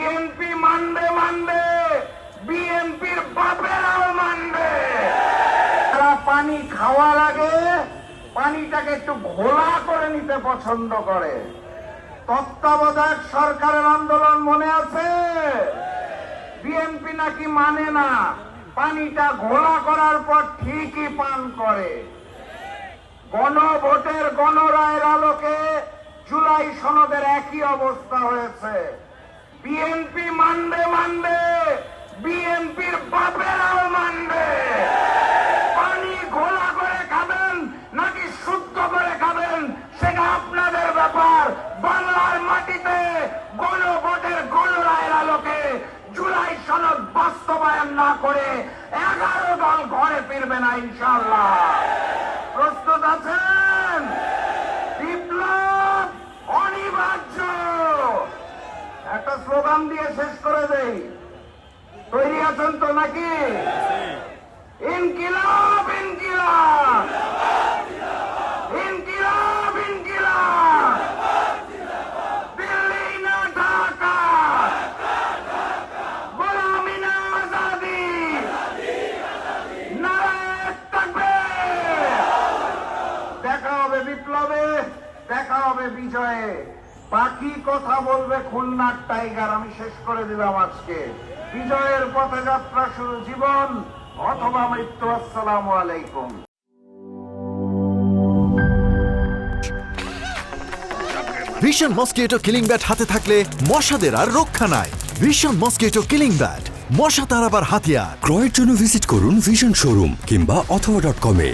BNP মানবে মানবে, বিএনপির বাপেরাও মানবে। তারা পানি খাওয়ার আগে পানিটাকে একটু ঘোলা করে নিতে পছন্দ করে। তত্ত্বাবধায়ক সরকারের আন্দোলন মনে আছে? বিএনপি নাকি মানে না, পানিটা ঘোলা করার পর ঠিকই পান করে। গণভোটের গণরায়ের আলোকে জুলাই সনদের একই অবস্থা হয়েছে। বিএনপি মানবে মানবে, বিএনপির বাপেরাও মানবে। পানি ঘোলা করে খাবেন নাকি শুদ্ধ করে খাবেন সেটা আপনাদের ব্যাপার। বাংলার মাটিতে গণভোটের গণরায়ের আলোকে জুলাই সনদ বাস্তবায়ন না করে 11 দল ঘরে ফিরবে না ইনশাআল্লাহ। প্রস্তুত আছেন? বিপ্লব অনিবার্য। একটা স্লোগান দিয়ে শেষ করে দেই। তৈরি আছেন তো নাকি? ইনকিলাব ইনকিলাব, ইনকিলাব ইনকিলাব, দিল্লি না ঢাকা, গোলামি না আজাদি, নারায়ে তাকবীর। দেখা হবে বিপ্লবে, দেখা হবে বিজয়ে। বাকি কথা বলবে খুলনার টাইগার। আমি শেষ করে দিলাম আজকে। বিজয়ের পথে যাত্রা শুরু, জীবন অথবা মৃত্যু। আসসালামু আলাইকুম। ভিশন মসকিটো কিলিং ব্যাট হাতে থাকলে মশাদের আর রক্ষা নাই। ভিশন মসকিটো কিলিং ব্যাট, মশা তাড়াবার হাতিয়ার। ক্রয়ের জন্য ভিজিট করুন ভিশন শোরুম কিংবা অথবা.com-এ।